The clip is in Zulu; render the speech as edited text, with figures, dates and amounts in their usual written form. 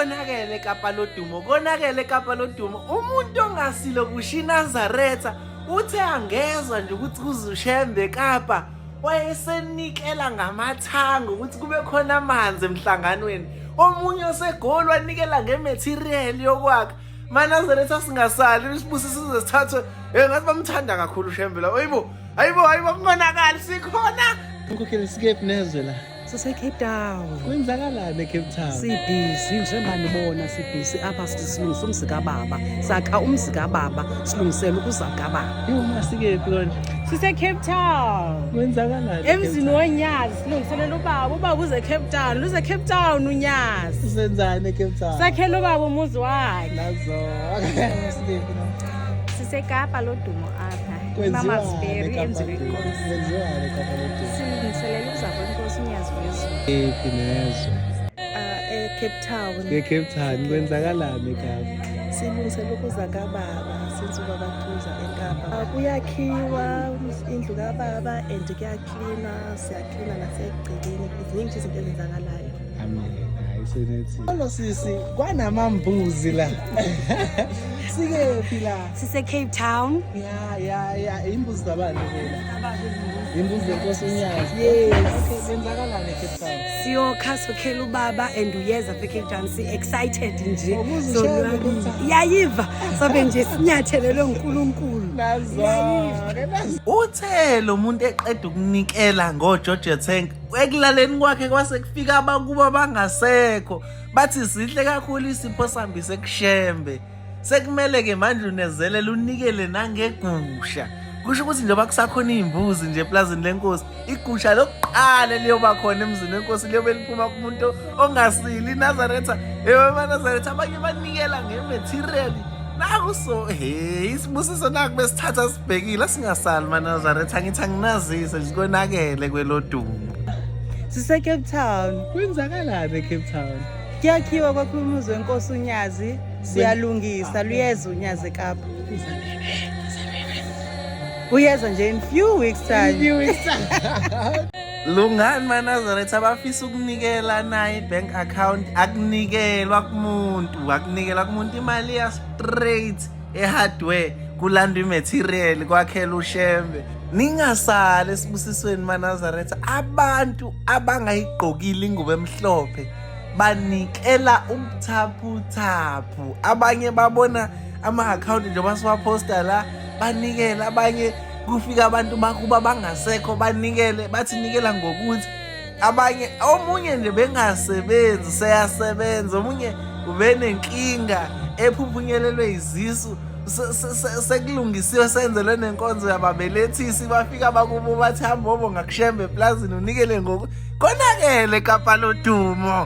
konakele eKapa lodumo, konakele eKapa lodumo. Umuntu ongasilo kusho iNazaretha uthe angezwa nje ukuthi kuzushembe eKapa wayesenikela ngamathango ukuthi kube khona amanzi emhlanganweni. Omunye osegoli wanikela ngematerial yokwakha. MaNazaretha singasali isibusiso sizesithathwe ngathi bamthanda kakhulu uShembe la. Hayibo kungonakali sikhona. Ukukele sikephi nezwe la. Sase-Cape Town. Kwenzakalani eCape Town? Sibhizi njengoba nibona sibhizi apha silungisa umzi kababa. Sakha umzi kababa silungisela ukuza kababa. Yho masikephi konje? Sise-Cape Town. Kwenzakalani? Emzini woNyazi silungiselela ubaba uze Cape Town. Luze Cape Town uNyazi. Senzani eCape Town? Sakhela ubaba umuzi wakhe. Nazo. Masikephi la. SiseKapa lodumo apha. Kwenziwani emzini wenkosi. Kwenziwani eKapa lodumo? Silungiselela ukuza kwenkosi uNyazi wezulu. Kephi nezwe? eCape Town. ECape Town kwenzakalani eKapa? Silungiselela ukuza kababa since ubaba kuza eKapa. Kuyakhiwa indlu kababa and kuyaklina, siyaklina nasegcekeni. Iziningi izinto ezenzakalayo. Amen. Hayi senethi. Lo sisi kwanamambuzi la. Sikephi la? Sise-Cape Town. Ya imbuzi zabani phela? Imbuzi zenkosi uNyazi. Yes. Okay, kwenzakalani eCape Town? Siyokha sokhela ubaba and uyeza eCape Town. Si-excited nje. Ukuze ushayele eCape Town. Yayiva sobe nje sinyathelelwe uNkulunkulu. Nazo. Uthe lo muntu eqeda ukunikela ngoJojo Tank ekulaleni kwakhe kwase kufika abakuba bangasekho bathi sihle kakhulu isipho sambise kuShembe. Sekumele ke manje unezelele unikele nangegusha. Kusho ukuthi njengoba kusakhona izimbuzi nje eplazini lenkosi, igusha lokuqala liyoba khona emzini wenkosi liyobe liphuma kumuntu ongasili iNazaretha. MaNazaretha abanye banikela ngematerial. Nakuso isibusiso naku besithatha sibhekile singasali MaNazaretha ngithi anginazise nje konakele kwelodumo. Sise-Cape Town. Kwenzakalani eCape Town? Kuyakhiwa kwakhona umuzi wenkosi uNyazi. Siyalungisa luyeza uNyazi eKapa. Uyeza nje in few weeks time. Lungani MaNazaretha abafisa ukunikela naye ibank account akunikelwa kumuntu imali ya straight ehardware kulandwa imaterial kwakhela uShembe. Ningasale sibusisweni MaNazaretha abantu abangayigqokile ingubo emhlophe banikela ubuthaphu. Abanye babona ama-account njengoba siwaposta la banikela, abanye kufika abantu bakuba bangasekho banikele bathi nikela ngokuthi abanye omunye nje bengasebenzi seyasebenza, omunye ubenenkinga ephuphunyelelwe izisu sekulungisiwe senzelwe nenkonzo yababelethisi bafika bakubo bathi hamba ngakuShembe eplazini unikele ngoku konakele eKapa lodumo.